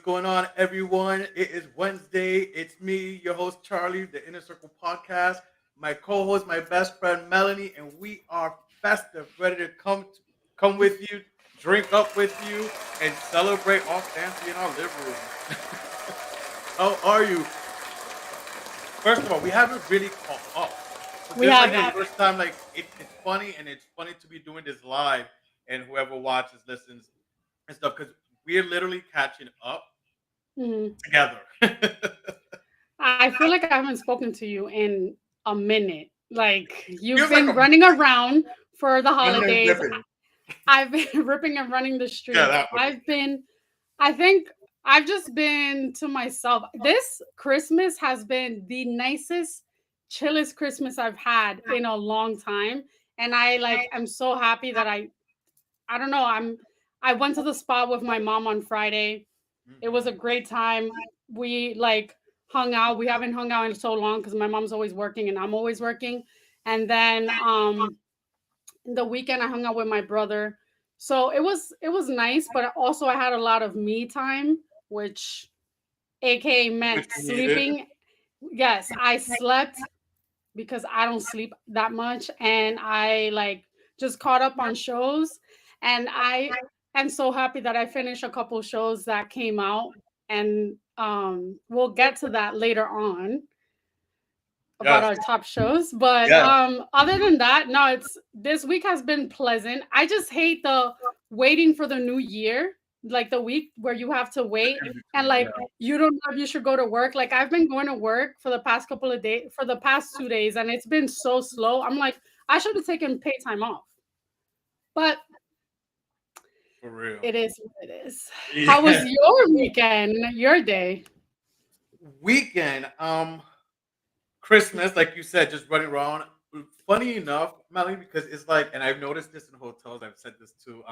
going on, everyone? It is Wednesday. It's me, your host Charlie, the Inner Circle Podcast. My co-host, my best friend Melanie, and we are festive, ready to come with you, drink up with you, and celebrate all fancy in our living rooms. How are you? First of all, we haven't really caught up. So We this is like the haven't. first time, like it's funny, and it's funny to be doing this live, and whoever watches, listens, and stuff, because we're literally catching up Mhm. together. I feel like I haven't spoken to you in a minute. Like you've Feels like been a running around for the running and holidays. ripping. I've been ripping and running the Yeah, streets. that one. I think I've just been to myself. This Christmas has been the nicest, chillest Christmas I've had in a long time. And I'm so happy that I don't know, I went to the spa with my mom on Friday. It was a Mhm. great time. We hung out. We haven't hung out in so long because my mom's always working and I'm always working. And then the weekend I hung out with my brother. So it was nice, but also I had a lot of me time, which aka Which meant we needed. sleeping. Yes, I slept because I don't sleep that much and I just caught up on shows and I am so happy that I finished a couple shows that came out and we'll get to that later on about Yes. our top shows, but Yeah. other than that, no, it's this week has been pleasant. I just hate the waiting for the new year, like the week where you have to wait In and between. Yeah. you don't know if you should go to work. Like I've been going to work for the past couple of days, for the past 2 days, and it's been so slow. I'm like, I should have taken pay time off, but For real. it is what it is. How was Yeah. your weekend, your day? Weekend. Christmas, like you said, just running around. Funny enough, Melanie, because it's like, and I've noticed this in hotels. I've said this to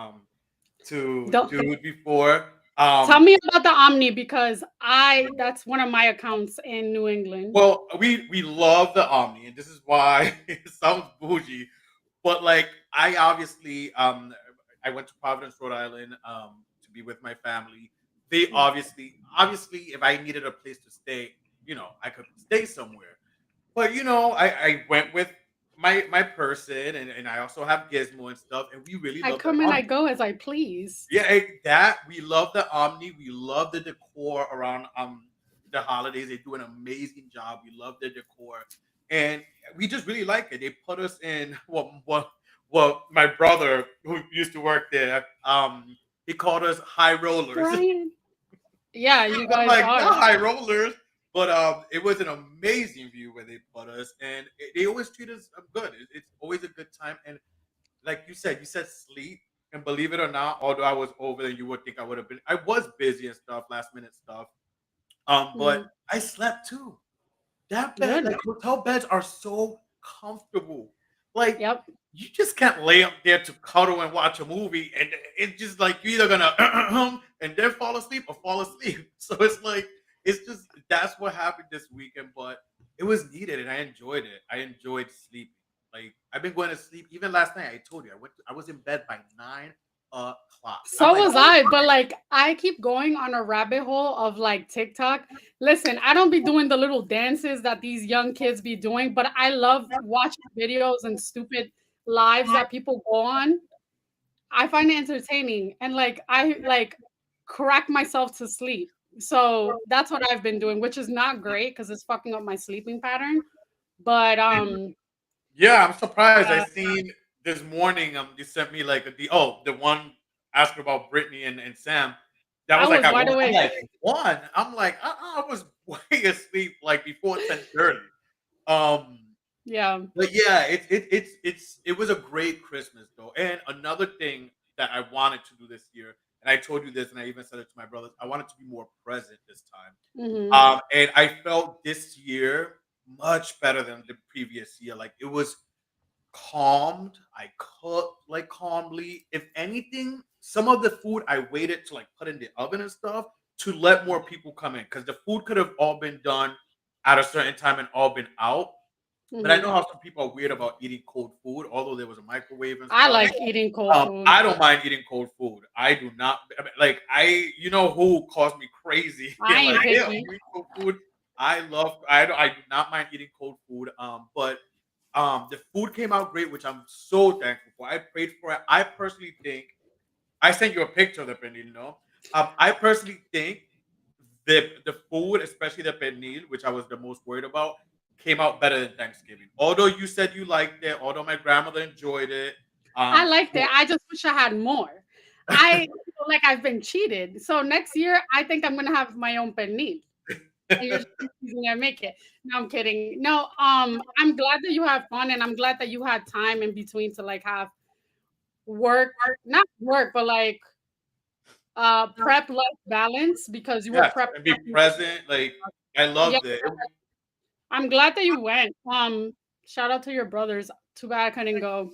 Don't dude before. tell me about the Omni because I that's one of my accounts in New England. Well, we love the Omni, and this is why it sounds bougie. But like, I obviously I went to Providence, Rhode Island, to be with my family. They obviously, if I needed a place to stay, I could stay somewhere. But I went with my person, and I also have Gizmo and stuff, and we really I love the come and I Omni. go as I please. Yeah, that we love the Omni. We love the decor around the holidays. They do an amazing job. We love the decor, and we just really like it. They put us in what my brother who used to work there. He called us high rollers. Brian. Yeah, you I'm guys like, not are. high rollers, but it was an amazing view where they put us, and they always treat us good. It's always a good time, and like you said sleep. And believe it or not, although I was over there, you would think I would have been. I was busy and stuff, last minute stuff. But Mhm. I slept too. That bed, Good. like hotel beds, are so comfortable. Like Yep. you just can't lay up there to cuddle and watch a movie, and it's just like you're either gonna and then fall asleep or fall asleep. So it's like it's just that's what happened this weekend. But it was needed, and I enjoyed it. I enjoyed sleeping. Like I've been going to sleep. Even last night, I told you I was in bed by 9 o'clock. I'm So like, was I, but I keep going on a rabbit hole of TikTok. Listen, I don't be doing the little dances that these young kids be doing, but I love watching videos and stupid lives that people go on. I find it entertaining and I crack myself to sleep. So that's what I've been doing, which is not great because it's fucking up my sleeping pattern. But yeah, I'm surprised. I uh, seen this morning. You sent me like the one asking about Brittany and Sam. That I was like was at wide one. I'm awake. like one. I'm like I was way asleep like before 10:30. Um, Yeah. but yeah, it was a great Christmas though. And another thing that I wanted to do this year, and I told you this, and I even said it to my brothers. I wanted to be more present this time. Hmm. And I felt this year much better than the previous year. Like it was calmed. I cooked like calmly. If anything, some of the food I waited to like put in the oven and stuff to let more people come in because the food could have all been done at a certain time and all been out. But I Hmm. know how some people are weird about eating cold food, although there was a microwave and I stuff. like eating cold food. I don't mind eating cold food. I do not. I mean, like I, you know who calls me crazy. I ain't Like, yeah, picky. we eat cold food. I do not mind eating cold food. But the food came out great, which I'm so thankful for. I prayed for it. I personally think I sent you a picture of the pernil, no? I personally think the food, especially the pernil, which I was the most worried about, came out better than Thanksgiving. Although you said you liked it, although my grandmother enjoyed it. I liked it. For- I just wish I had more. I feel like I've been cheated. So next year, I think I'm gonna have my own pernil. And you're just gonna make it. No, I'm kidding. No, I'm glad that you have fun, and I'm glad that you had time in between to like have work, not work, but like prep life balance because you were yes, prep. and be present. Like I Yeah, loved it. I'm glad that you went. Shout out to your brothers. Too bad I couldn't go.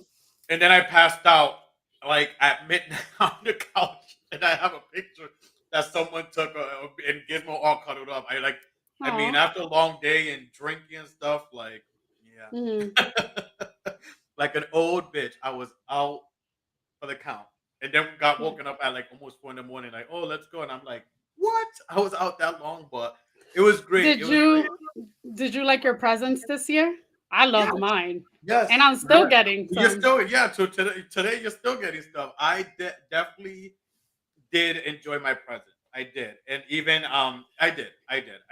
And then I passed out like at midnight on the couch, and I have a picture that someone took and Gizmo all cuddled up. I mean, Oh. after a long day and drinking and stuff, like, Hmm. yeah, like an old bitch, I was out for the count, and then got woken up at like almost 4 in the morning. Like, oh, let's go, and I'm like, what? I was out that long, but it was great. Did It was great. you like your presents this year? I Yeah, loved mine, and yes, I'm still yes. getting You're some. still, yeah. So today you're still getting stuff. Definitely did enjoy my present. I did. And even I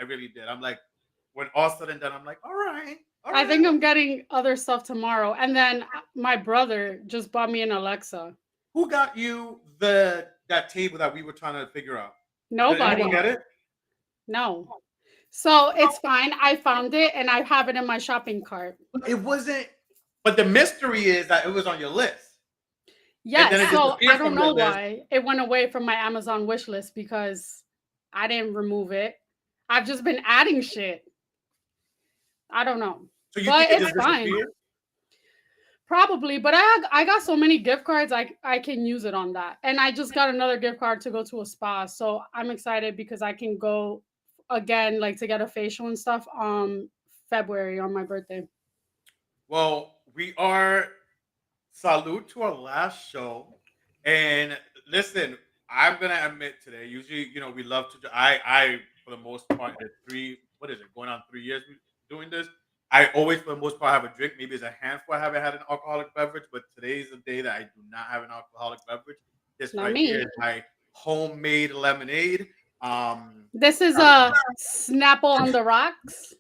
really did. I'm like, when all said and done, I'm like, all right, all I right. think I'm getting other stuff tomorrow, and then my brother just bought me an Alexa. Who got you the that table that we were trying to figure out? Did anyone Nobody. get it? No. So it's fine. I found it, and I have it in my shopping cart. It wasn't, but the mystery is that it was on your list. And then Yes. it So I disappeared don't from your know list. why it went away from my Amazon wish list because I didn't remove it. I've just been adding shit. I don't know, So you but think it it's just fine. disappeared? Probably, but I got so many gift cards I can use it on that. And I just got another gift card to go to a spa. So I'm excited because I can go again like to get a facial and stuff February on my birthday. Well, we are salute to our last show. And listen, I'm gonna admit today. Usually, we love to. I for the most part, in the three. What is it? Going on 3 years doing this. I always, for the most part, have a drink. Maybe it's a handful. I haven't had an alcoholic beverage, but today is the day that I do not have an alcoholic beverage. This Not right here me. is my homemade lemonade. Um, This is a Snapple on the rocks.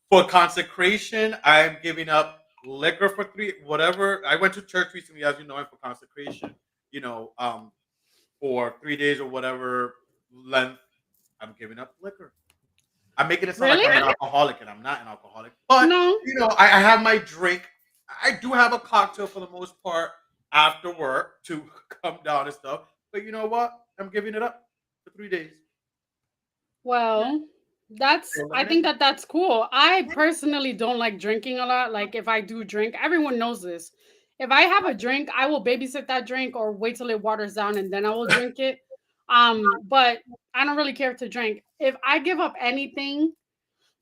for consecration, I'm giving up liquor for three. Whatever. I went to church recently, as you know, and for consecration, you know, um, for 3 days or whatever length, I'm giving up liquor. I'm making it sound like Really? I'm an alcoholic, and I'm not an alcoholic. But No. I have my drink. I do have a cocktail for the most part after work to come down and stuff. But you know what? I'm giving it up for 3 days. Well, I think Lemonade. that that's cool. I personally don't like drinking a lot. Like if I do drink, everyone knows this. If I have a drink, I will babysit that drink or wait till it waters down and then I will drink it. But I don't really care to drink. If I give up anything,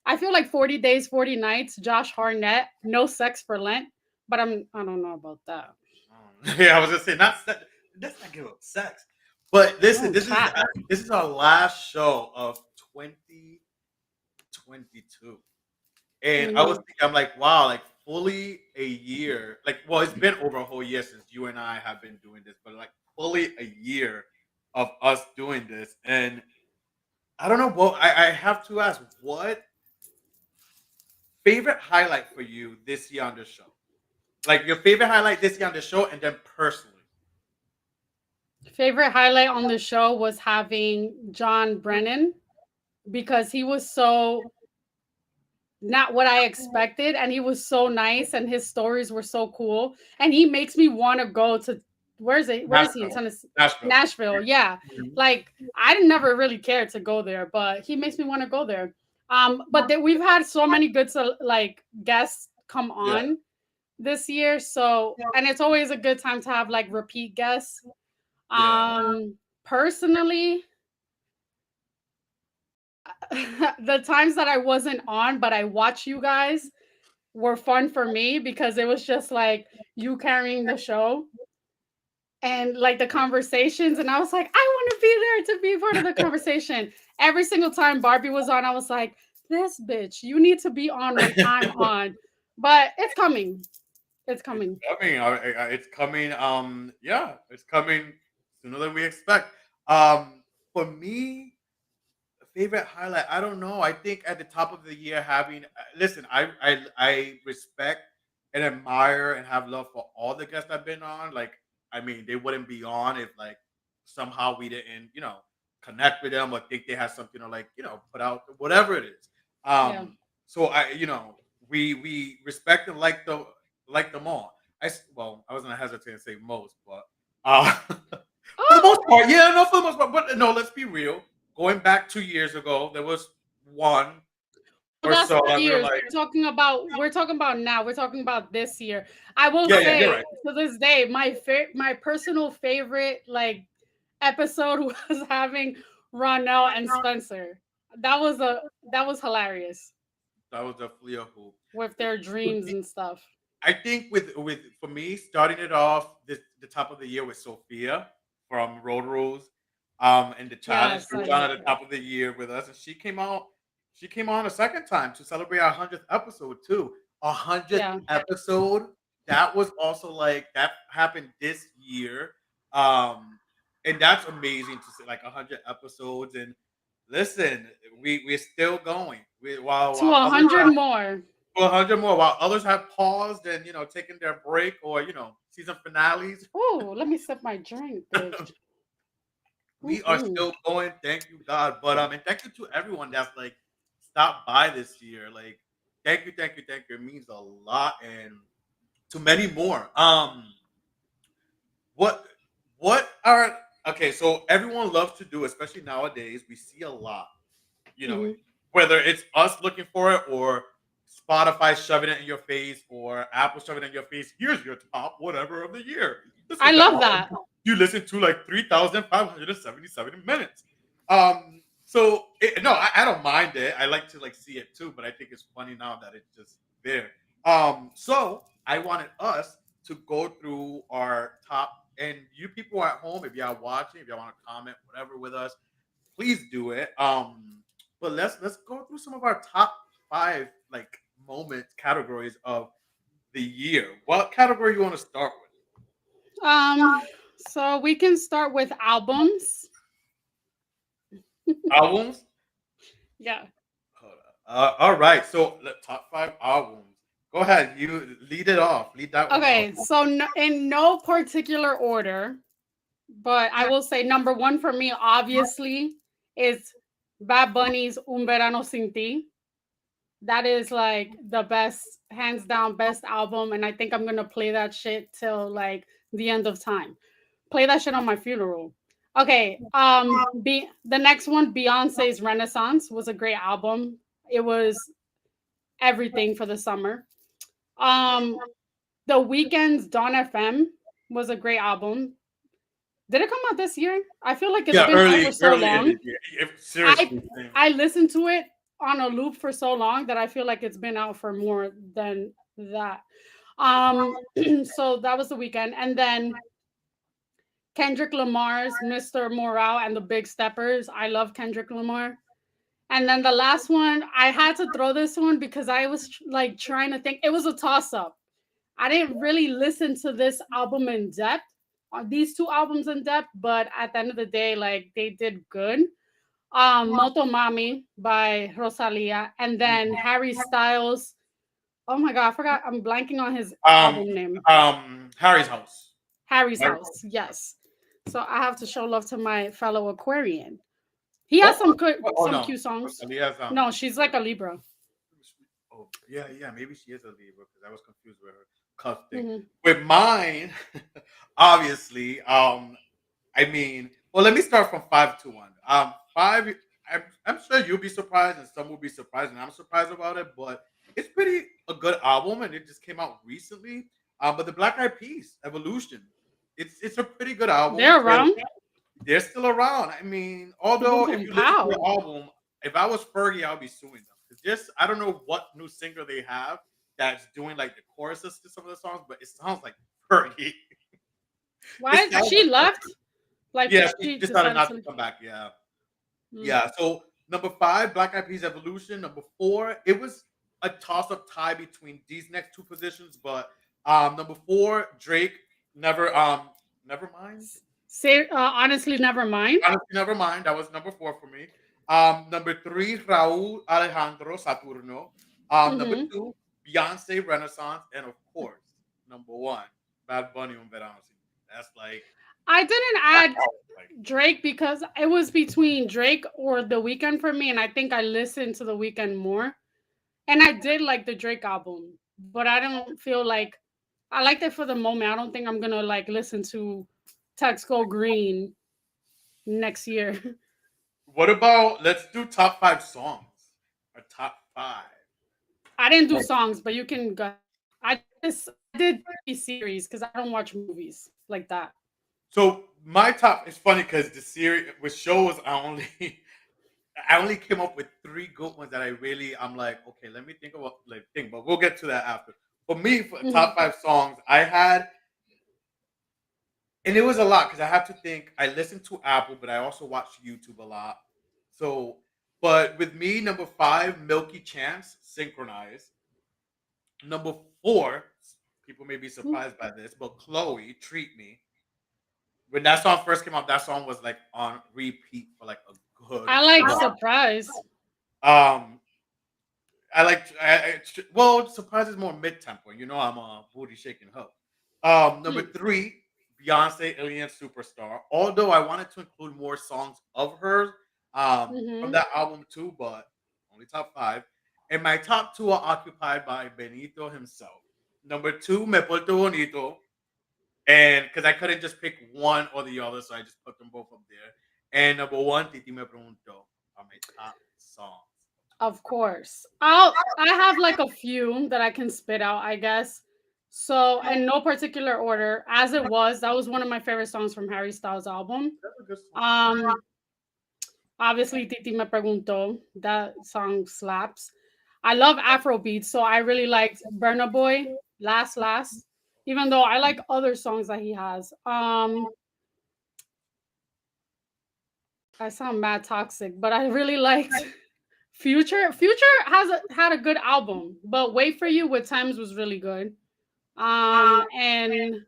I feel like 40 days, 40 nights, Josh Harnett, no sex for Lent, but I don't know about that. Yeah, I was gonna say not sex. Let's not give up sex. But listen, Oh, chat. this is our last show of 2022. And I was Mhm. thinking, I'm like, wow, like fully a year. Like, well, it's been over a whole year since you and I have been doing this, but like fully a year of us doing this. And I don't know. Well, I have to ask, what favorite highlight for you this year on the show? Like your favorite highlight this year on the show, and then personally. Favorite highlight on the show was having John Brennan because he was so not what I expected and he was so nice and his stories were so cool and he makes me want to go to where is he in Nashville. Tennessee? Nashville. Nashville. Yeah. Mhm. Like I never really cared to go there, but he makes me want to go there. But we've had so many good like guests come Yeah. on this year, so and it's always a good time to have like repeat guests. Yeah. Personally, the times that I wasn't on, but I watch you guys were fun for me because it was just like you carrying the show and like the conversations. And I was like, I want to be there to be part of the conversation. Every single time Barbie was on, I was like, this bitch, you need to be on when I'm on. But it's coming. It's It's coming. coming. It's coming. Yeah, it's coming sooner than we expect. For me, favorite highlight. I don't know. I think at the top of the year, having listen, I respect and admire and have love for all the guests I've been on. Like, I mean, they wouldn't be on if like somehow we didn't, connect with them or think they had something to like, put out whatever it is. Yeah. So we respect and like them all. Well, I wasn't hesitant to say most, but for the most Oh, part, yeah, no, for the most part. But no, let's be real. Going back 2 years ago, there was one but or that's so that we were years. like, We're talking about now. We're talking about this year. I will yeah, yeah, you're say right. to this day, my personal favorite like episode was having Ronell and Spencer. That was hilarious That was definitely a hoop. with their With dreams me, and stuff. I think with for me, starting it off the top of the year with Sophia from Road Rules, and the challenge. Yes, She I was on love at the her. top of the year with us, and she came out. She came on a second time to celebrate our 100th episode too. 100th Yeah. episode. That was also like that happened this year, um, and that's amazing to see like 100 episodes. And listen, we're still going. To While a others hundred have more. 100 more, while others have paused and taken their break or season finales. Oh, let me sip my drink, bitch. We are Mm-mm. still going. Thank you, God. But and thank you to everyone that's like stopped by this year. Like, thank you, thank you, thank you. It means a lot, and to many more. What what are okay? So everyone loves to do, especially nowadays. We see a lot. You know, Mhm. whether it's us looking for it or Spotify shoving it in your face or Apple shoving it in your face. Here's your top whatever of the year. This I was the love album that. you listened to like 3,577 minutes. No, I don't mind it. I like to like see it too, but I think it's funny now that it's just there. So I wanted us to go through our top, and you people at home, if y'all watching, if y'all want to comment, whatever with us, please do it. But let's go through some of our top five like moments categories of the year. What category you want to start with? Um, so we can start with albums. Albums. Yeah. Hold on. All right. So top five albums. Go ahead. You lead it off. Lead that one off. Okay, so no, in no particular order, but I will say number one for me, obviously, is Bad Bunny's Un Verano Sin Ti. That is like the best, hands down, best album, and I think I'm gonna play that shit till like the end of time. Play that shit on my funeral. Okay, the next one, Beyonce's Renaissance, was a great album. It was everything for the summer. Um, The Weeknd's Dawn FM was a great album. Did it come out this year? I feel like it's Yeah, been out for early, so early in long. the year. I Seriously, same. I listened to it on a loop for so long that I feel like it's been out for more than that. Um, so that was The Weeknd, and then Kendrick Lamar's Mr. Morale and the Big Steppers. I love Kendrick Lamar. And then the last one, I had to throw this one because I was like trying to think. It was a toss up. I didn't really listen to this album in depth, on these two albums in depth, but at the end of the day, like they did good. Motomami by Rosalia, and then Harry Styles. Oh my god, I forgot. I'm blanking on his Um, album name. Harry's house. Harry's Harry- House. Yes. So I have to show love to my fellow Aquarian. He has Oh, some good, oh some no. cute songs. Alias, No, she's like a Libra. oh yeah, yeah. Maybe she is a Libra because I was confused with her cuff thing. Mhm. With mine, obviously, I mean, well, let me start from 5 to 1. Five, I'm sure you'll be surprised, and some will be surprised, and I'm surprised about it. But it's pretty a good album, and it just came out recently. But the Black Eyed Peas, Evolution, it's a pretty good album. They're around. They're still around. I mean, although if Boom, you listen to the pow. album, if I was Fergie, I'll be suing them because just I don't know what new singer they have that's doing like the choruses to some of the songs, but it sounds like Fergie. It Why sounds she like left? Like Yeah, she she decided decided not to to leave. come back. Yeah. Mm. Yeah. So number five, Black Eyed Peas Evolution. Number four, it was a toss-up tie between these next two positions, but number four, Drake, never mind. Say honestly, never mind. Honestly, never mind. That was number four for me. Number three, Raúl Alejandro Saturno. Number Hmm. two, Beyonce Renaissance, and of course, number one, Bad Bunny Un Verano Sin Ti. That's I didn't add like Drake because it was between Drake or The Weeknd for me, and I think I listened to The Weeknd more. And I did like the Drake album, but I don't feel like I liked it for the moment. I don't think I'm gonna like listen to Text Go Green next year. what about let's do top five songs or top five? I didn't do songs, but you can go. I did TV series because I don't watch movies like that. So my top is funny because the series with shows I only I only came up with three good ones that I'm like, okay, let me think about like think, but we'll get to that after. For me, for Mhm. top five songs, I had, and it was a lot because I have to think. I listened to Apple, but I also watched YouTube a lot. So, but with me, number five, Milky Chance, Synchronize. Number four, people may be surprised by this, but Chloe, Treat Me. When that song first came out, that song was like on repeat for like a good I like while. Surprise. Um, well, Surprise is more mid tempo. You know, I'm a booty shaking hoe. Number Hmm. three, Beyonce, Alien Superstar. Although I wanted to include more songs of hers from Hmm. that album too, but only top five. And my top two are occupied by Benito himself. Number two, Me Porto Bonito, and because I couldn't just pick one or the other, so I just put them both up there. And number one, Titi Me Pregunto are my top songs. Of course. I have like a few that I can spit out, I guess. So in no particular order, as it was, that was one of my favorite songs from Harry Styles' album. That's a good song. Um, Obviously Titi Me Preguntó. That song slaps. I love Afro beats, so I really liked Burna Boy, Last. Even though I like other songs that he has. I sound mad toxic, but I really liked Future. Had a good album, but Wait for You with Times was really good. And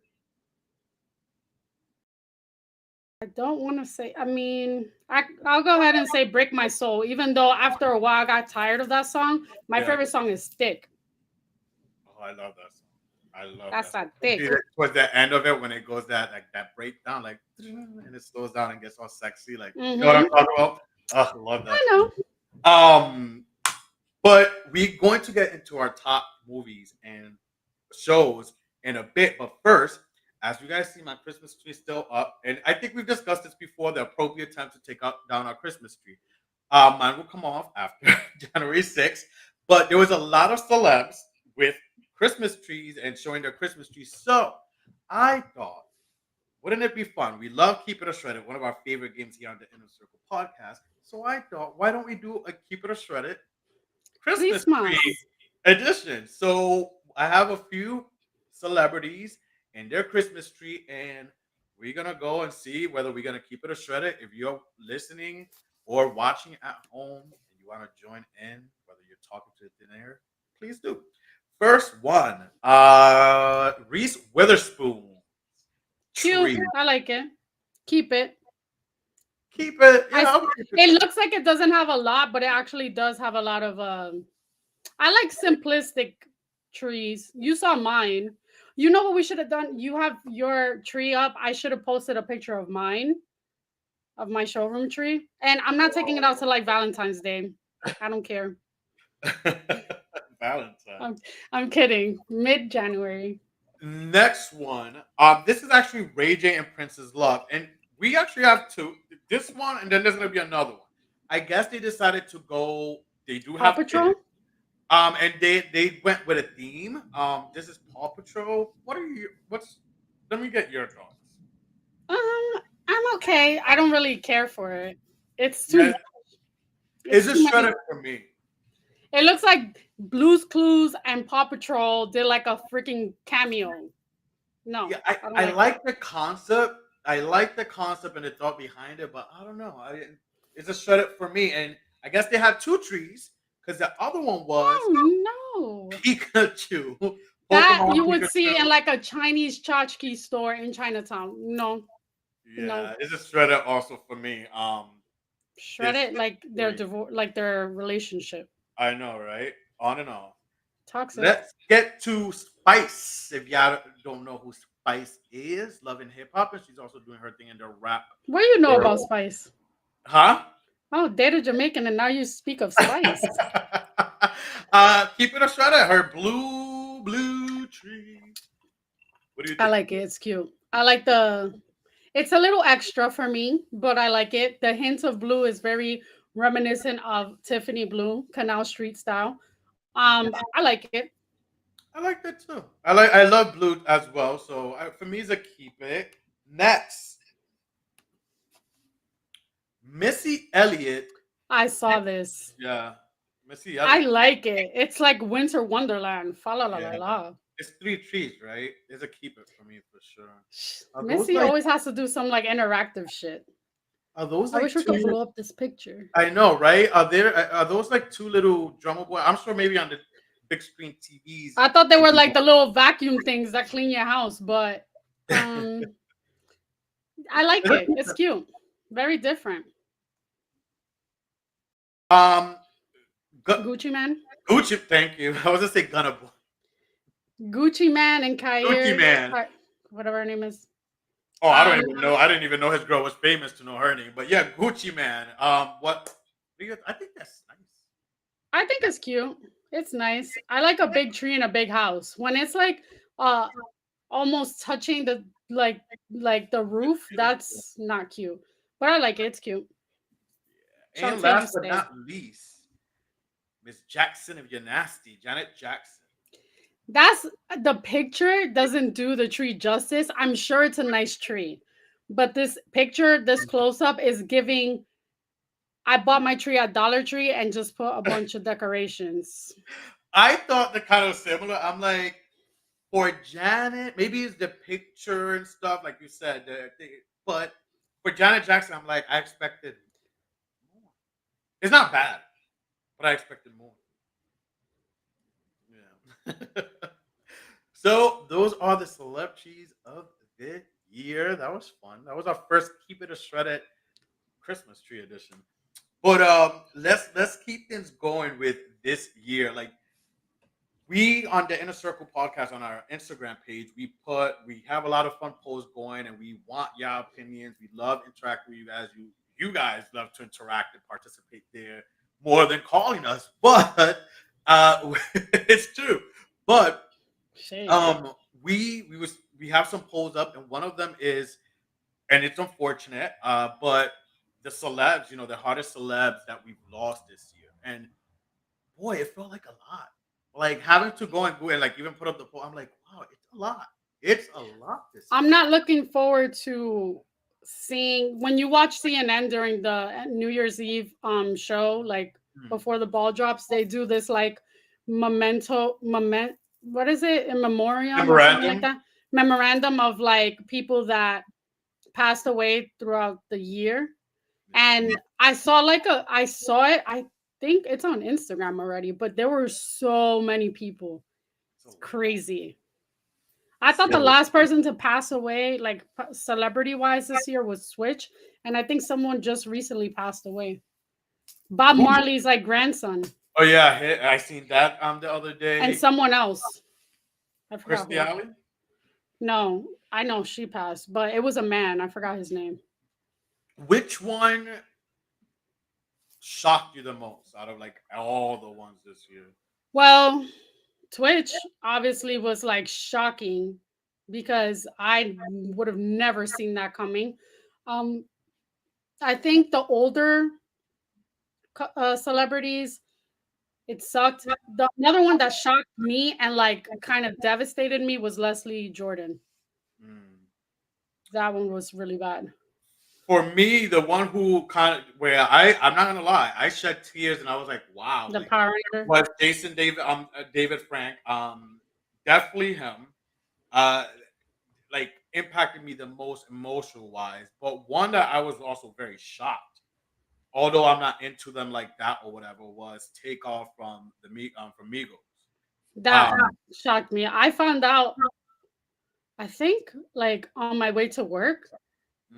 I don't want to say. I mean, I'll go ahead and say "Break My Soul," even though after a while I got tired of that song. My Yeah. favorite song is "Stick." Oh, I love that song. I love that That's song. a thick. Towards the end of it, when it goes that breakdown, like, and it slows down and gets all sexy, like, you know what I'm Mm-hmm. talking about? Oh, I love that I know. song. But we're going to get into our top movies and shows in a bit. But first, as you guys see, my Christmas tree is still up, and I think we've discussed this before. The appropriate time to take down our Christmas tree. Mine will come off after January 6th, but there was a lot of celebs with Christmas trees and showing their Christmas trees. So I thought, wouldn't it be fun? We love Keep It a Shredded, one of our favorite games here on the Inner Circle podcast. So I thought, why don't we do a Keep It a Shredded Christmas tree Christmas. edition? So I have a few celebrities and their Christmas tree, and we're gonna go and see whether we're gonna keep it or shred it. If you're listening or watching at home and you want to join in, whether you're talking to the dinner, please do. First one, Reese Witherspoon Cute. tree. I like it. Keep it. Keep it, I. yeah. I'm gonna keep it. It looks like it doesn't have a lot, but it actually does have a lot of. I like simplistic trees. You saw mine. You know what we should have done? You have your tree up. I should have posted a picture of mine, of my showroom tree. And I'm not taking it out to like Valentine's Day. I don't care. Valentine. I'm, I'm kidding. Mid January. Next one. This is actually Ray J and Prince's Love, and we actually have two. This one, and then there's gonna be another one. I guess they decided to go. They do Paw have kids. Patrol. And they went with a theme. This is Paw Patrol. What are you? What's? Let me get your thoughts. I'm okay. I don't really care for it. It's too Yeah, much. it's It's too just many. shredded for me. It looks like Blue's Clues and Paw Patrol did like a freaking cameo. No, Yeah, I, I don't I like it. like the concept. I like the concept and the thought behind it, but I don't know. It's a shredded for me, and I guess they had two trees because the other one was Oh no. Pikachu, That Pokemon you would see in Pikachu. like a Chinese tchotchke store in Chinatown. No, no. Yeah, it's a shredder also for me. Shred This it like their history, divorce, like their relationship. I know, right? On and on. Toxic. Let's get to Spice. If y'all don't know who Spice is, loving hip hop, and she's also doing her thing in the rap What do you know about world. Spice? Huh? Oh, data Jamaican, and now you speak of Spice. Keep it a shredder. Her blue tree. What do you I think? like it. It's cute. I like the. It's a little extra for me, but I like it. The hint of blue is very reminiscent of Tiffany Blue, Canal Street style. I like it. I like that too. I love blue as well. So for me, it's a keep it. Next, Missy Elliott. I saw this. Yeah, Missy I Elliott. like it. It's like Winter Wonderland. Fa la la la Yeah, la. it's three trees, right? It's a keep it for me for sure. Are those Missy like always has to do some like interactive shit. are those I like wish we could two? blow up this picture. I know, right? Are those like two little drummer boy? I'm sure maybe on the big screen TVs. I thought they were like the little vacuum things that clean your house, but um I like it. It's cute. Very different. um, Gucci Man. Gucci. Thank you. I was gonna say Gunna Boy. Gucci Man and Gucci Kyrie, Man. whatever her name is. Oh, I don't Um, even know. I didn't even know his girl was famous to know her name. But yeah, Gucci Man. What? I think that's nice. I think it's cute. It's nice. I like a big tree in a big house. When it's like uh almost touching the like the roof, that's not cute. But I like it. It's cute. And Shantae, you last but stay. not least, Miss Jackson of Your Nasty, Janet Jackson. That's the picture doesn't do the tree justice. I'm sure it's a nice tree, but this picture, this close up is giving. I bought my tree at Dollar Tree and just put a bunch of decorations. I thought they're kind of similar. I'm like, for Janet, maybe it's the picture and stuff, like you said. But for Janet Jackson, I'm like, I expected more. It's not bad, but I expected more. Yeah. So those are the celebrities of the year. That was fun. That was our first Keep It a Shredded Christmas tree edition. But let's keep things going with this year. Like we on the Inner Circle podcast on our Instagram page, we have a lot of fun posts going, and we want your opinions. We love interacting with you guys. You guys love to interact and participate there more than calling us, but it's true. But Shade. um, we have some polls up, and one of them is, and it's unfortunate, but the celebs, the hottest celebs that we've lost this year, and boy, it felt like a lot. Like having to go and like even put up the poll, I'm like, wow, it's a lot. It's a lot this I'm year. not looking forward to seeing when you watch CNN during the New Year's Eve show, like Hmm. before the ball drops, they do this like what is it? In memoriam or something like Memorandum. that. Memorandum of like people that passed away throughout the year. And I saw it. I think it's on Instagram already, but there were so many people. It's a It's lot. crazy. I It's thought a the lot. last person to pass away, like celebrity wise this year, was Switch. And I think someone just recently passed away. Bob Who? Marley's like grandson Oh yeah, I seen that the other and day. someone else. I forgot Christy who. Alley. No, I know she passed, but it was a man. I forgot his name. Which one shocked you the most out of like all the ones this year? Well, Twitch obviously was like shocking because I would have never seen that coming. Um, I think the older celebrities, it sucked. The another one that shocked me and like kind of devastated me was Leslie Jordan. Hmm. That one was really bad. For me, the one who kind of where I'm not gonna lie, I shed tears and I was like, wow, The like Power Ranger. was David Frank, definitely him. Uh, like impacted me the most emotional wise, but one that I was also very shocked, although I'm not into them like that or whatever, was Takeoff from Migos. That Um, shocked me. I found out, I think, like on my way to work.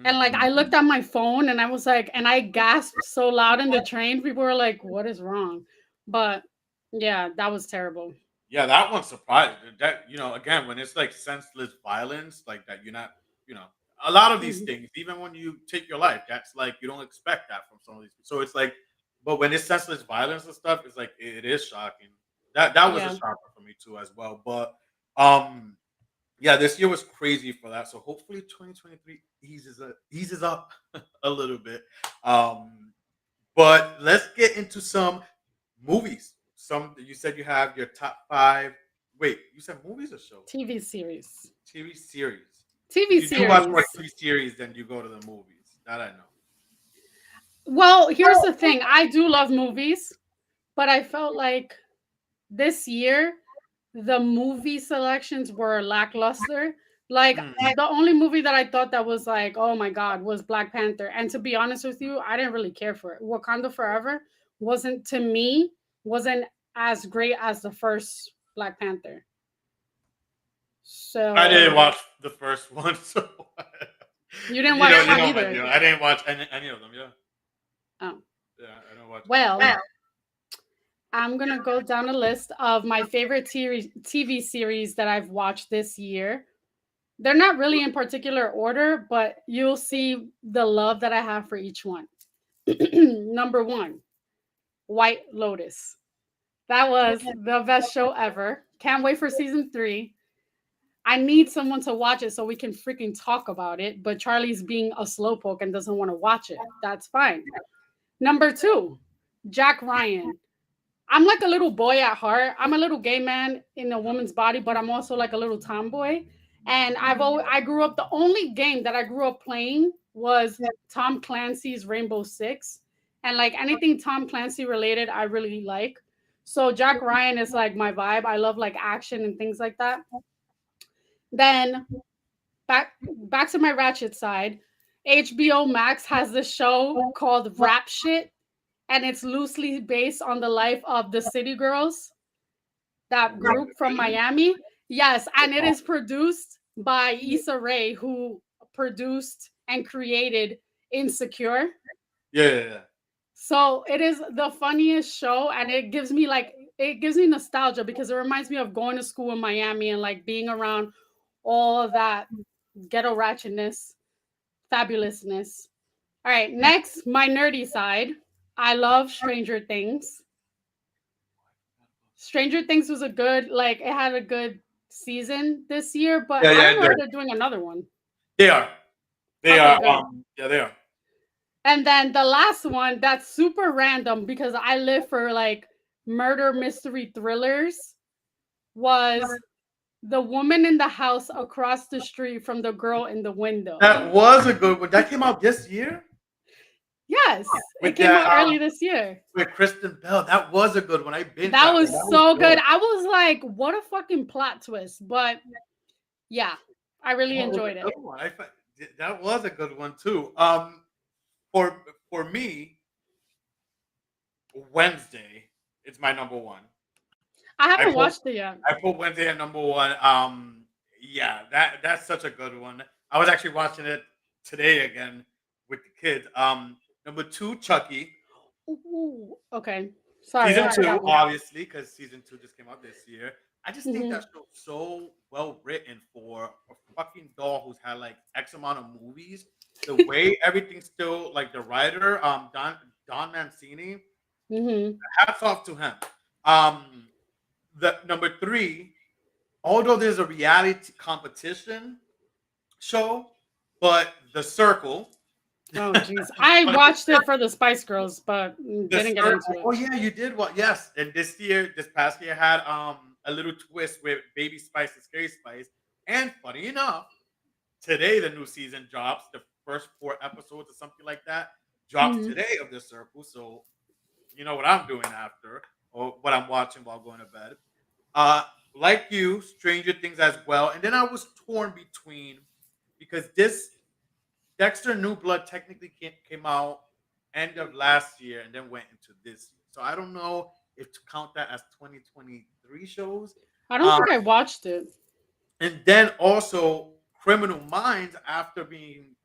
And like I mhm. looked at my phone and I was like, and I gasped so loud in the train. People were like, "What is wrong?" But yeah, that was terrible. Yeah, that one surprised that again when it's like senseless violence like that, you're not you know a lot of these Mhm. things, even when you take your life, that's like you don't expect that from some of these. So it's like, but when it's senseless violence and stuff, it's like it is shocking. That was a Yeah. shocker for me too as well. But um, yeah, this year was crazy for that. So hopefully 2023 eases up a little bit. Um, but let's get into some movies. Some you said you have your top five. Wait, you said movies or shows? TV series. TV series. TV You do watch series. more TV series than you go to the movies. That I know. Well, here's the thing. I do love movies, but I felt like this year the movie selections were lackluster. Like Mm. the only movie that I thought that was like, oh my god, was Black Panther. And to be honest with you, I didn't really care for it. Wakanda Forever wasn't to me wasn't as great as the first Black Panther. I didn't So watch the first one, so you didn't watch you that know my either. deal. I didn't watch any of them. Yeah, Oh. yeah, I don't watch any of Well, them. I'm gonna go down a list of my favorite TV series that I've watched this year. They're not really in particular order, but you'll see the love that I have for each one. Number one, White Lotus. That was the best show ever. Can't wait for season three. I need someone to watch it so we can freaking talk about it. But Charlie's being a slowpoke and doesn't want to watch it. That's fine. Number two, Jack Ryan. I'm like a little boy at heart. I'm a little gay man in a woman's body, but I'm also like a little tomboy. And I grew up, the only game that I grew up playing was Tom Clancy's Rainbow Six. And like anything Tom Clancy related, I really like. So Jack Ryan is like my vibe. I love like action and things like that. Then back to my ratchet side. HBO Max has this show called Rap Shit, and it's loosely based on the life of the City Girls, that group from Really? Miami. Yes, and it is produced by Issa Rae, who produced and created Insecure. Yeah, yeah, yeah. So it is the funniest show, and it gives me nostalgia because it reminds me of going to school in Miami and like being around all of that ghetto ratchetness, fabulousness. All right, next, my nerdy side. I love Stranger Things. Stranger Things was a good, like, it had a good season this year, but Yeah, I yeah, don't know if they're doing another one. they are. They Okay, are. good. Yeah, they are. And then the last one that's super random because I live for like murder mystery thrillers was The Woman in the House Across the Street from the Girl in the Window. That was a good one. That came out this year Yes, it with came that out early this year. with Kristen Bell. That was a good one. I binged That that one. was That was so good. good. I was like, what a fucking plot twist. But yeah, I really That was enjoyed a it. good one. That was a good one too. For me, Wednesday, it's my number one. I I haven't put watched it yet. I put Wednesday at number one. Yeah, that's such a good one. I was actually watching it today again with the kids. Number two, Chucky. Ooh, okay. Sorry, Season I two, forgot one. obviously, because season two just came out this year. I just think Hmm. that show's so well written for a fucking doll who's had like X amount of movies. The way everything's still like the writer, Don Mancini, Hmm. hats off to him. Um, the number three, although there's a reality competition show, but The Circle, Oh, jeez. I watched it for the Spice Girls, but The didn't get Circle. into Oh it. yeah, you did what? Yes. And this past year had a little twist with Baby Spice and Scary Spice. And funny enough, today the new season drops. The first four episodes or something like that drops Hmm. today of The Circle. So you know what I'm doing after, or what I'm watching while going to bed. Uh, like you, Stranger Things as well. And then I was torn between because this Dexter New Blood technically came out end of last year and then went into this year. So I don't know if to count that as 2023 shows. I don't Um, think I watched it. and then also Criminal Minds, after being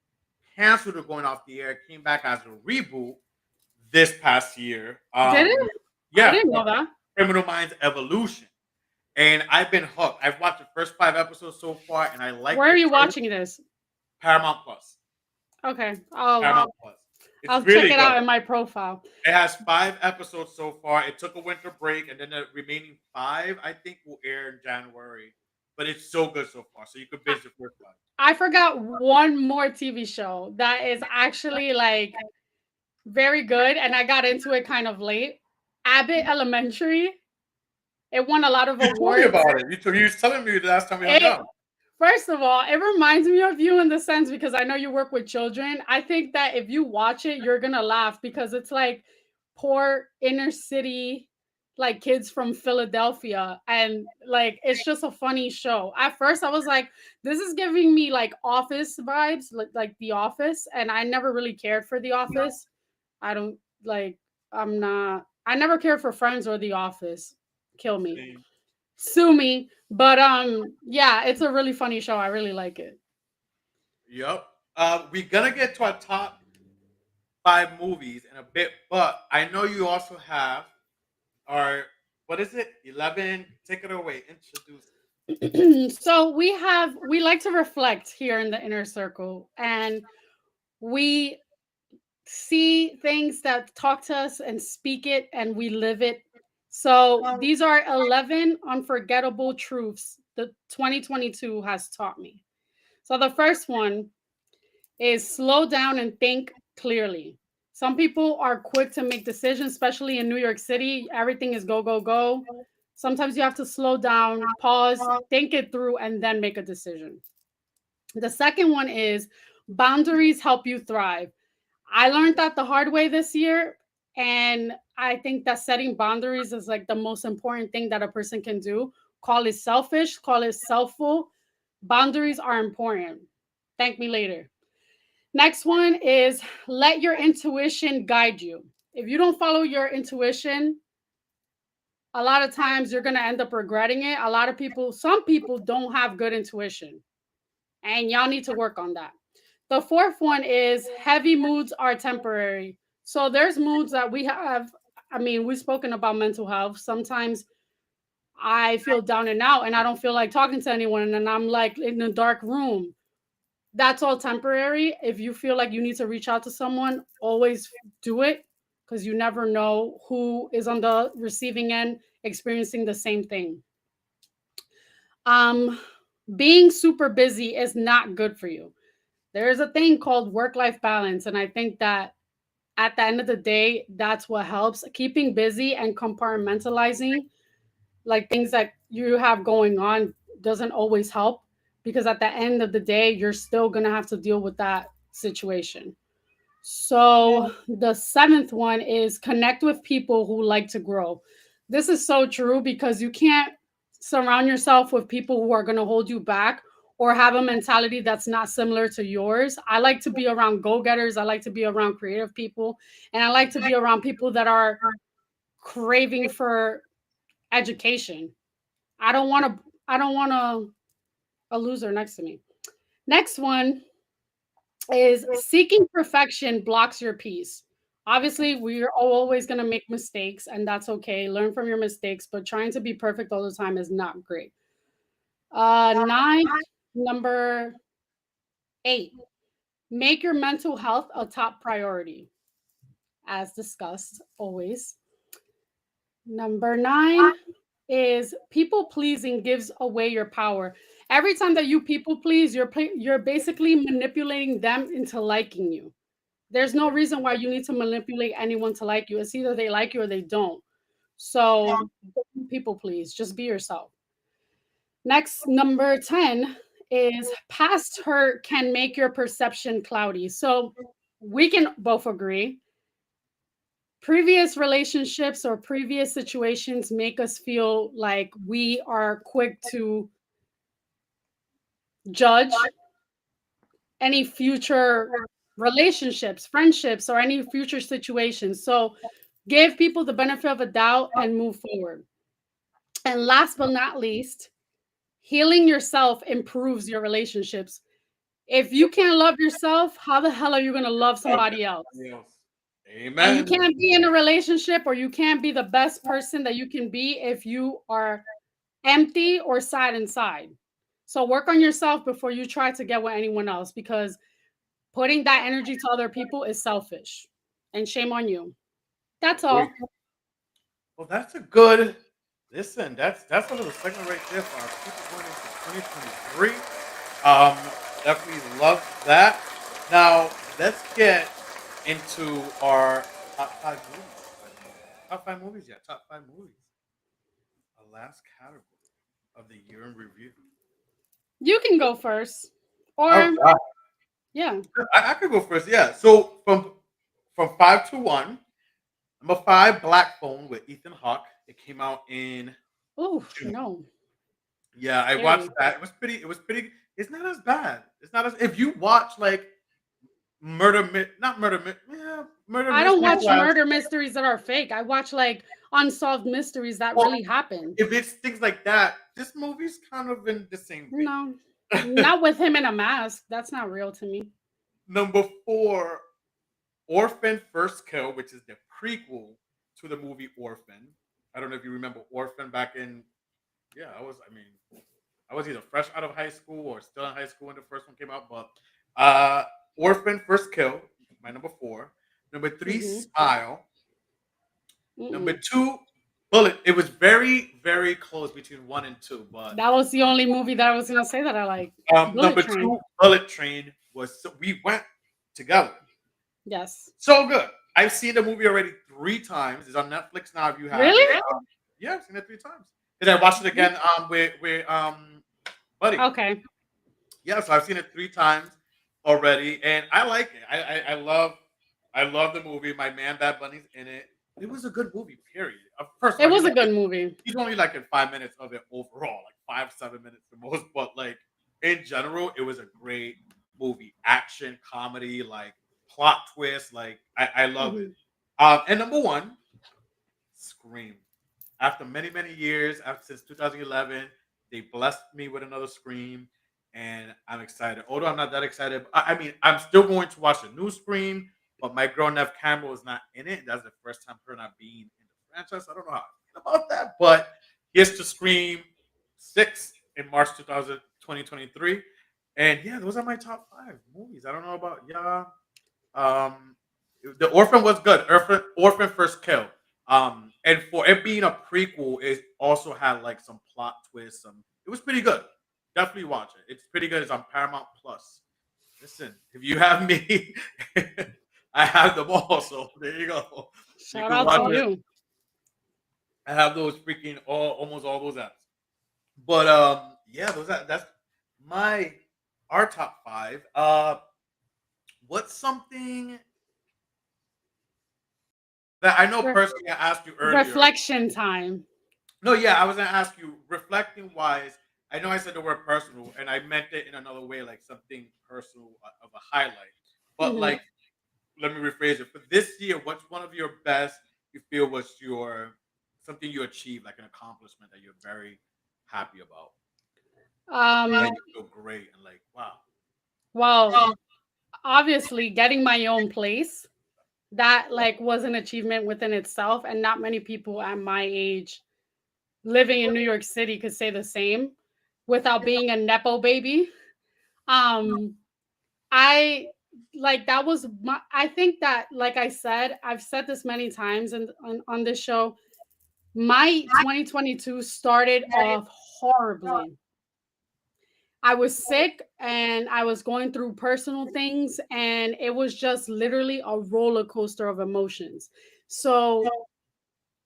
canceled or going off the air, came back as a reboot this past year. Did it? I Yeah, didn't know that. Criminal Minds Evolution. And I've been hooked. I've watched the first 5 episodes so far, and I like Where are the you first watching this? Paramount Plus. Okay, Paramount Plus. It's I'll check really it good. out in my profile. It has 5 episodes so far. It took a winter break, and then the remaining 5, I think, will air in January. But it's so good so far. So you could binge the first 5. I forgot one more TV show that is actually like very good, and I got into it kind of late. Abbott Elementary. It won a lot of You told me awards. about it. You were telling me the last time we hung It, out. First of all, it reminds me of you in the sense because I know you work with children. I think that if you watch it, you're gonna laugh because it's like poor inner city, like kids from Philadelphia, and like it's just a funny show. At first, I was like, this is giving me like Office vibes, like The Office, and I never really cared for The Office. I don't like. I'm not. I never cared for Friends or The Office. Kill me. Same. Sue me. But yeah, it's a really funny show. I really like it. Yep. We're gonna get to our top 5 movies in a bit, but I know you also have our what is it? 11. Take it away. Introduce it. So we like to reflect here in the inner circle, and we see things that talk to us and speak it, and we live it. So these are 11 unforgettable truths the 2022 has taught me. So the first one is slow down and think clearly. Some people are quick to make decisions, especially in New York City. Everything is go, go, go. Sometimes you have to slow down, pause, think it through, and then make a decision. The second one is boundaries help you thrive. I learned that the hard way this year. And I think that setting boundaries is like the most important thing that a person can do. Call it selfish, call it selfful. Boundaries are important. Thank me later. Next one is let your intuition guide you. If you don't follow your intuition, a lot of times you're going to end up regretting it. Some people don't have good intuition, and y'all need to work on that. The fourth one is heavy moods are temporary. So there's moods that we have. I mean, we've spoken about mental health. Sometimes I feel down and out and I don't feel like talking to anyone, and I'm like in a dark room. That's all temporary. If you feel like you need to reach out to someone, always do it because you never know who is on the receiving end experiencing the same thing. Um, Being super busy is not good for you. There is a thing called work-life balance, and I think that at the end of the day, that's what helps. Keeping busy and compartmentalizing like things that you have going on doesn't always help because at the end of the day, you're still going to have to deal with that situation. So the seventh one is connect with people who like to grow. This is so true because you can't surround yourself with people who are going to hold you back or have a mentality that's not similar to yours. I like to be around go-getters. I like to be around creative people, and I like to be around people that are craving for education. I don't want a loser next to me. Next one is seeking perfection blocks your peace. Obviously, we're always going to make mistakes, and that's okay. Learn from your mistakes, but trying to be perfect all the time is not great. Nine, number 8, make your mental health a top priority, as discussed always. Number 9 is people pleasing gives away your power. Every time that you people please, you're basically manipulating them into liking you. There's no reason why you need to manipulate anyone to like you. It's either they like you or they don't. So people please, just be yourself. Next, number 10 is past hurt can make your perception cloudy. So we can both agree previous relationships or previous situations make us feel like we are quick to judge any future relationships, friendships, or any future situations. So give people the benefit of a doubt and move forward. And last but not least, healing yourself improves your relationships. If you can't love yourself, how the hell are you going to love somebody else? Yes. And you Amen. can't be in a relationship, or you can't be the best person that you can be if you are empty or sad inside. So work on yourself before you try to get with anyone else, because putting that energy to other people is selfish. And shame on you. That's Agree. all. Well, that's a good listen. That's a little segment right there for our people going into 2023. Um, definitely love that. Now let's get into our top five movies. Top five movies, yeah, top five movies. Our last category of the year in review. You can go first. Oh Or God, yeah. I could go first. Yeah. So from 5 to 1, number five, Black Phone with Ethan Hawke. It came out in Oh, June. no. Yeah, I watched Scary. that. It was pretty. It was pretty. It's not as bad. It's not as if you watch like not yeah, murder I don't mystery watch class. murder mysteries that are fake. I watch like unsolved mysteries that Well, really happen. if it's things like that, this movie's kind of in the same No, vein. not with him in a mask. That's not real to me. Number four, Orphan First Kill, which is the prequel to the movie Orphan. I don't know if you remember Orphan back in. Yeah, I was either fresh out of high school or still in high school when the first one came out. But uh, Orphan First Kill, my number four. Number three, Mm-hmm. Smile. Number Mm-mm. two, Bullet. It was very, very close between one and two, but That was the only movie that I was gonna say that I like. Bullet number Train. two, Bullet Train we went together. Yes. So good. I've seen the movie already 3 times. It's on Netflix now. If you have Really? it, yeah, I've seen it 3 times. Because I watched it again with Buddy. Okay. Yeah, so I've seen it 3 times already, and I like it. I love the movie. My man Bad Bunny's in it. It was a good movie. Period. First of It all, was a good movie. he's only like in 5 minutes of it overall, like 5 7 minutes the most. But like in general, it was a great movie. Action, comedy, like plot twist. Like I love it. Mhm. And number one, Scream. After many many years, after since 2011, they blessed me with another Scream, and I'm excited. Although I'm not that excited, I mean, I'm still going to watch the new Scream. But my girl Nev Campbell is not in it. That's the first time her not being in the franchise. I don't know how I feel about that. But here's to Scream 6 in March 2023. And yeah, those are my top five movies. I don't know about y'all. Um, the Orphan was good. Orphan First Kill. And for it being a prequel, it also had like some plot twists. It was pretty good. Definitely watch it. It's pretty good. It's on Paramount Plus. Listen, if you have me, I have them all. So there you go. You Shout can out to watch it. you. I have those freaking almost all those apps. But yeah, that's my our top five. What's something that I know Re- personally I asked you earlier? reflection time. No, yeah, I was gonna ask you, reflecting wise, I know I said the word personal and I meant it in another way, like something personal of a highlight. But Mhm. like, let me rephrase it. For this year, what's one of your best you feel was your something you achieved, like an accomplishment that you're very happy about? That Um, you feel great and like, wow. well, obviously getting my own place, that like was an achievement within itself, and not many people at my age living in New York City could say the same without being a nepo baby. Um, I like that was my I think that, like I said, I've said this many times on this show, my 2022 started off horribly. I was sick and I was going through personal things, and it was just literally a roller coaster of emotions. So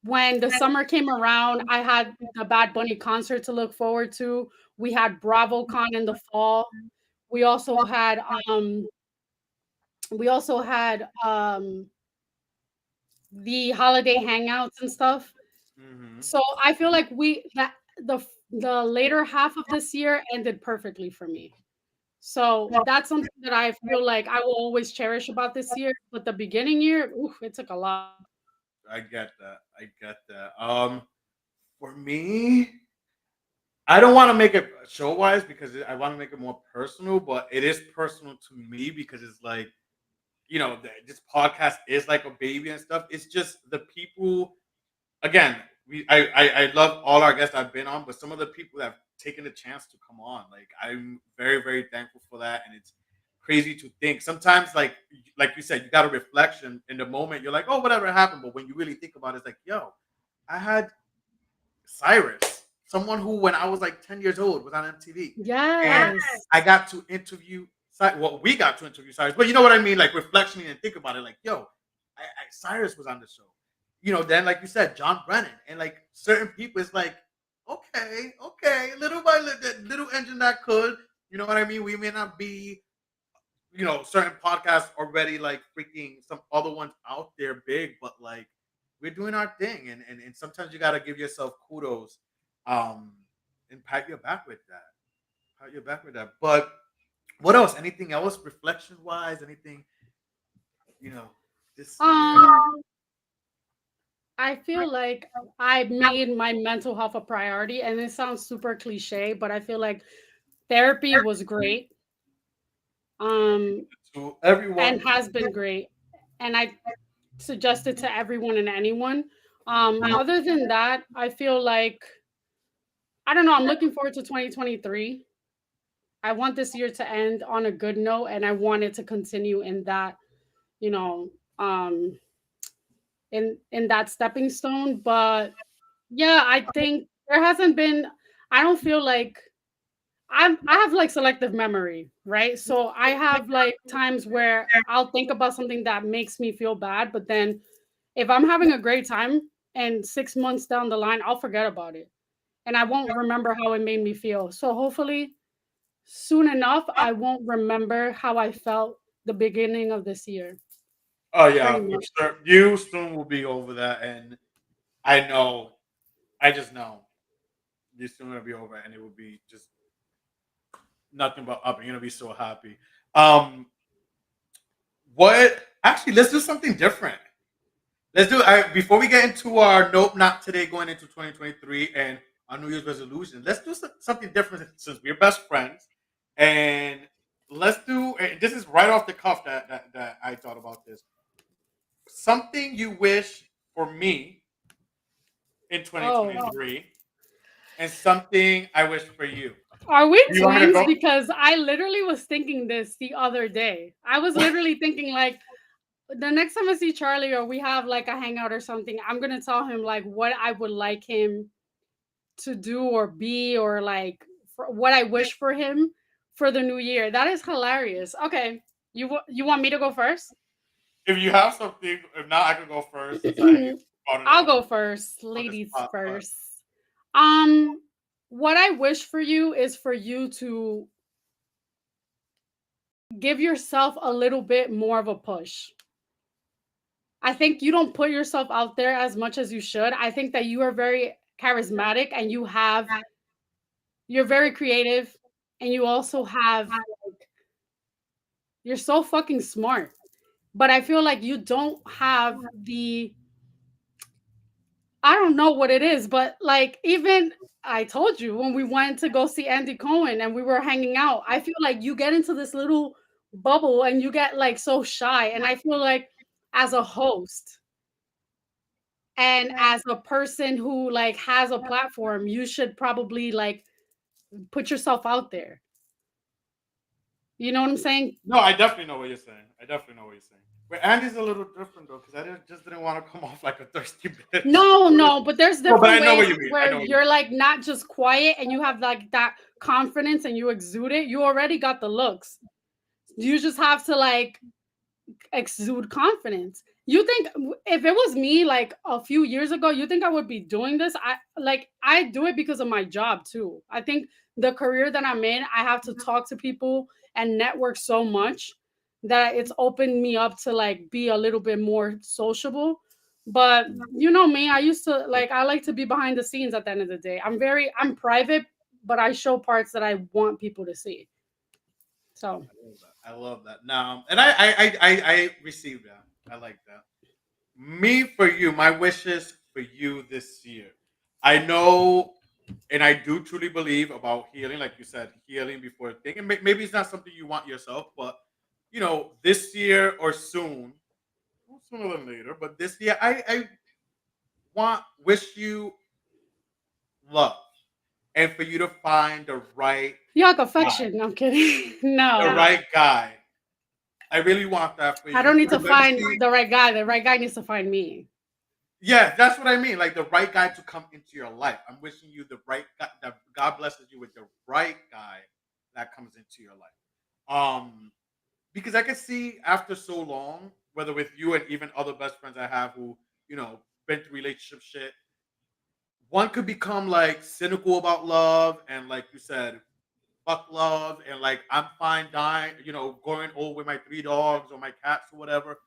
when the summer came around, I had the Bad Bunny concert to look forward to. We had BravoCon in the fall. We also had um we also had the holiday hangouts and stuff. Hmm. So I feel like the later half of this year ended perfectly for me. So that's something that I feel like I will always cherish about this year. But the beginning year, oof, it took a lot. I get that. I get that. For me, I don't want to make it show wise because I want to make it more personal, but it is personal to me because it's like, this podcast is like a baby and stuff. It's just the people. Again, I love all our guests I've been on, but some of the people that have taken the chance to come on, like I'm very very thankful for that, and it's crazy to think sometimes like you said, you got a reflection in the moment. You're like, oh, whatever happened, but when you really think about it, it's like, yo, I had Cyrus, someone who, when I was like 10 years old, was on MTV. And Yes. I got to interview, well, we got to interview Cyrus, but you know what I mean? Like reflection and think about it, like, yo, Cyrus was on the show. Then, like you said, John Brennan, and like certain people, it's like, okay, little by little, little engine that could, you know what I mean? We may not be, certain podcasts already like freaking some other ones out there big, but like we're doing our thing, and sometimes you gotta give yourself kudos, um, and pat your back with that. Pat your back with that. But what else? Anything else, reflection wise? Anything you know this year? Um, I feel like I made my mental health a priority, and it sounds super cliche, but I feel like therapy was great. Um, To and everyone, has been great. And I suggest it to everyone and anyone. Other than that, I feel like I don't know. I'm looking forward to 2023. I want this year to end on a good note, and I want it to continue in that, you know, um, in that stepping stone. But yeah, I think there hasn't been. I don't feel like I have like selective memory, right? So I have like times where I'll think about something that makes me feel bad, but then if I'm having a great time and 6 months down the line, I'll forget about it and I won't remember how it made me feel. So hopefully soon enough, I won't remember how I felt the beginning of this year. oh Pretty yeah, for much. sure. You soon will be over that, and I know, I just know you soon will be over, and it will be just nothing but up. You're gonna be so happy. Um, what? Actually, let's do something different. Let's do. Before we get into our nope, not today, going into 2023 and our New Year's resolution. Let's do something different since we're best friends, and let's do. This is right off the cuff that I thought about this. Something you wish for me in Oh, 2023, and something I wish for you. are we Do you want me to twins? go? Because I literally was thinking this the other day. I was literally thinking like the next time I see Charlie or we have like a hangout or something, I'm gonna tell him like what I would like him to do or be or like for what I wish for him for the new year. That is hilarious. Okay, you want me to go first? If you have something, if not, I can go first since I brought it I'll up go first, on the ladies spot. But first. Um, what I wish for you is for you to give yourself a little bit more of a push. I think you don't put yourself out there as much as you should. I think that you are very charismatic and you're very creative and you also have you're so fucking smart. But I feel like you don't have the I don't know what it is, but like even I told you when we went to go see Andy Cohen and we were hanging out, I feel like you get into this little bubble and you get like so shy. And I feel like as a host, and as a person who like has a platform, you should probably like put yourself out there. You know what I'm saying? no, I definitely know what you're saying. I definitely know what you're saying. But Andy's a little different though, because just didn't want to come off like a thirsty bitch. No, no, but there's No, but I different know ways what you mean. I where know what you mean. you're like not just quiet and you have like that confidence and you exude it. You already got the looks. You just have to like exude confidence. You think if it was me like a few years ago, you think I would be doing this? I do it because of my job too. I think the career that I'm in, I have to talk to people and network so much that it's opened me up to like be a little bit more sociable. But you know me, I used to like I like to be behind the scenes at the end of the day. I'm private, but I show parts that I want people to see. So I love that. I love that. Now, and I received that. I like that. Me for you, my wishes for you this year. I know, and I do truly believe about healing, like you said, healing before thing. And maybe it's not something you want yourself, but this year or soon, well, sooner than later, but this year, I wish you love and for you to find yuck guy, affection. No, I'm kidding. the No, right guy. I really want that for I you. don't need Because to find the right guy. The right guy needs to find me. yeah, that's what I mean. Like the right guy to come into your life. I'm wishing you the right guy. That God blesses you with the right guy that comes into your life. Because I can see after so long, whether with you and even other best friends I have who been through relationship shit, one could become like cynical about love and like you said, fuck love and like I'm fine dying, going old with my three dogs or my cats or whatever.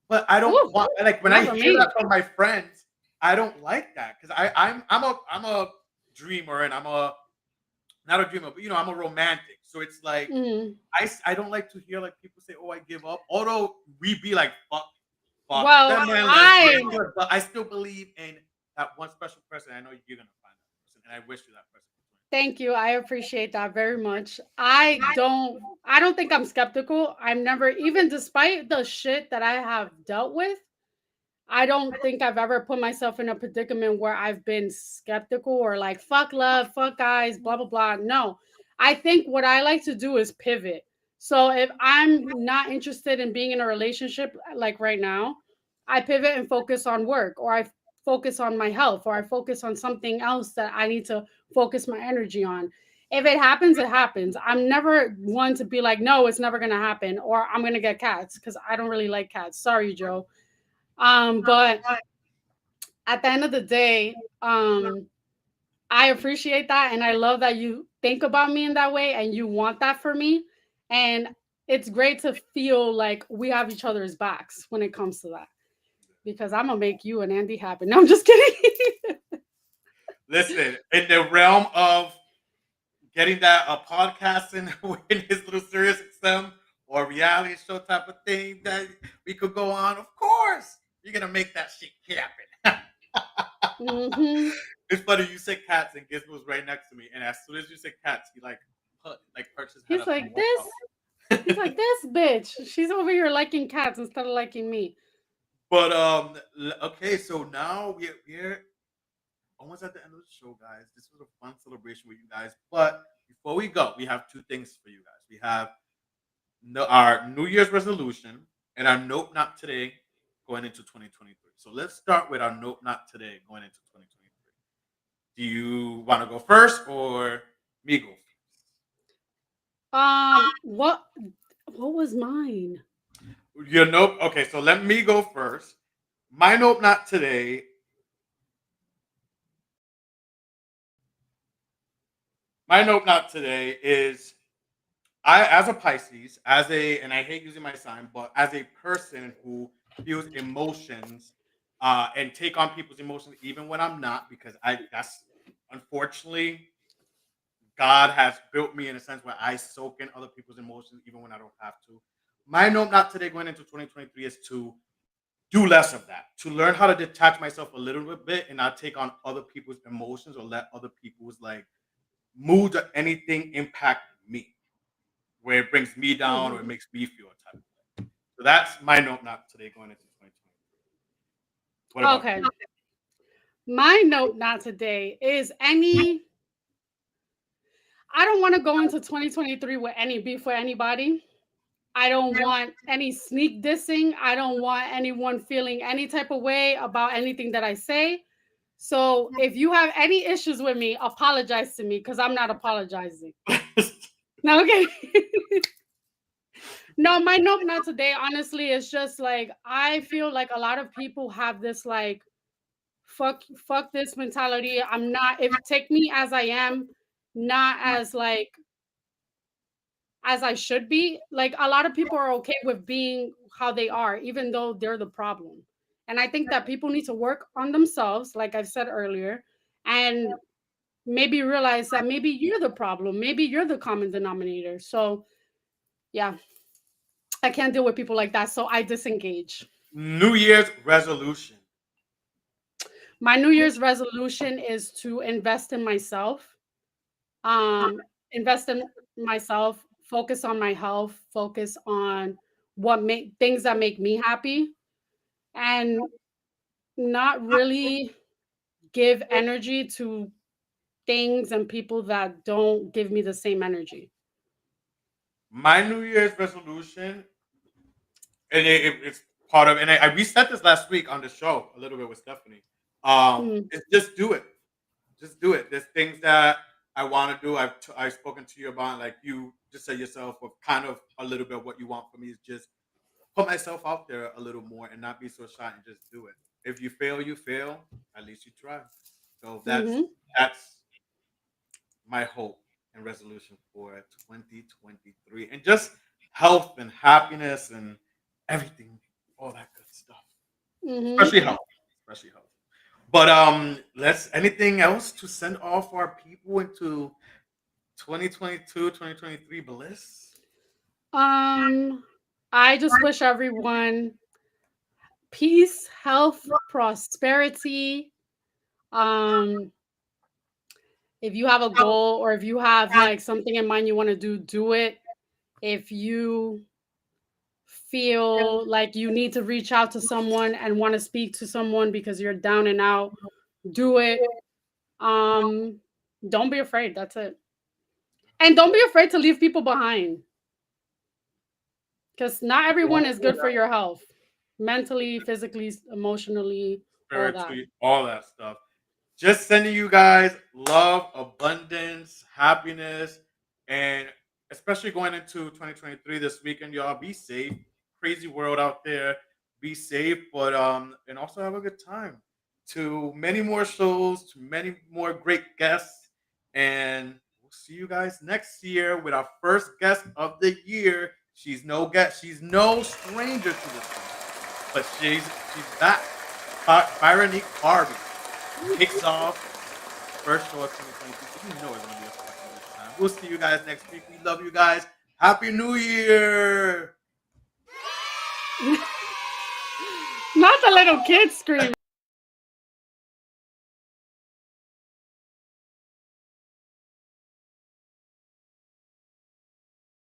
But I don't Ooh, want like when I never hear me. that from my friends, I don't like that because I'm a dreamer and I'm a not a dreamer, but I'm a romantic. So it's like Mm. I don't like to hear like people say, "Oh, I give up." Although we be like, fuck Well, them, man, let's get I into it. But I still believe in that one special person. I know you're gonna find that person, and I wish you that person. thank you. I appreciate that very much. I don't think I'm skeptical. I'm never, even despite the shit that I have dealt with, I don't think I've ever put myself in a predicament where I've been skeptical or like fuck love, fuck guys, blah blah blah. No. I think what I like to do is pivot. So if I'm not interested in being in a relationship like right now, I pivot and focus on work, or I focus on my health, or I focus on something else that I need to focus my energy on. If it happens, it happens. I'm never one to be like, no, it's never gonna happen, or I'm gonna get cats because I don't really like cats. Sorry, Joe. But at the end of the day, I appreciate that and I love that you think about me in that way and you want that for me. And it's great to feel like we have each other's backs when it comes to that. Because I'm gonna make you and Andy happy. No, I'm just kidding. Listen, in the realm of getting that a podcasting in his little Sirius XM or reality show type of thing that we could go on, of course, you're gonna make that shit happen. Hmm. It's funny you said cats and Gizmo's right next to me, and as soon as you said cats, he perched his head He's up and like walked this. out. He's like this bitch. She's over here liking cats instead of liking me. But okay, so now we're almost at the end of the show, guys. This was a fun celebration with you guys. But before we go, we have two things for you guys. We have our New Year's resolution and our note not today going into 2023. So let's start with our note not today going into 2023. Do you want to go first or me go What was mine? first? Your note. Okay, so let me go first. My note not today. My note not today is I, as a Pisces, and I hate using my sign, but as a person who feels emotions and take on people's emotions, even when I'm not, because that's unfortunately, God has built me in a sense where I soak in other people's emotions, even when I don't have to. My note not today going into 2023 is to do less of that, to learn how to detach myself a little bit and not take on other people's emotions or let other people's like moods or anything impact me where it brings me down or it Mhm. makes me feel a type of way. So that's my note not today going into 2023. What about Okay. you? My note not today is I don't want to go into 2023 with any beef with anybody. I don't want any sneak dissing. I don't want anyone feeling any type of way about anything that I say. So if you have any issues with me, apologize to me because I'm not apologizing. No, okay. No, my nope not today, honestly, is just like I feel like a lot of people have this like fuck this mentality. I'm not if take me as I am, not as I should be. Like a lot of people are okay with being how they are, even though they're the problem. And I think that people need to work on themselves, like I've said earlier, and maybe realize that maybe you're the problem, maybe you're the common denominator. So Yeah, I can't deal with people like that, so I disengage. New Year's resolution. My New Year's resolution is to invest in myself. Um, invest in myself, focus on my health, focus on what make things that make me happy, and not really give energy to things and people that don't give me the same energy. My New Year's resolution, and it's part of, and we said this last week on the show a little bit with Stephanie. Mm, It's just do it. Just do it. There's things that I want to do. I've spoken to you about, like you just said yourself, of kind of a little bit of what you want from me is just put myself out there a little more and not be so shy and just do it. If you fail, you fail. At least you try. So mhm, that's my hope and resolution for 2023, and just health and happiness and everything, all that good stuff. mhm. Especially health. Especially health. But let's anything else to send off our people into 2022, 2023 bliss? Um, I just wish everyone peace, health, prosperity. Um, if you have a goal or if you have like something in mind you want to do it. If you feel like you need to reach out to someone and want to speak to someone because you're down and out, do it. Um, don't be afraid. That's it. And don't be afraid to leave people behind because not everyone is good for your health, mentally, physically, emotionally, all that. Spiritually, all that stuff. Just sending you guys love, abundance, happiness, and especially going into 2023 this weekend, y'all. Be safe. Crazy world out there. Be safe, but and also have a good time. To many more shows, to many more great guests, and we'll see you guys next year with our first guest of the year. She's no guest. She's no stranger to this one, but she's back. Byronique Harvey kicks off first show of 2022. You know it's gonna be a fucking good time. We'll see you guys next week. We love you guys. Happy New Year! Not the little kids screaming.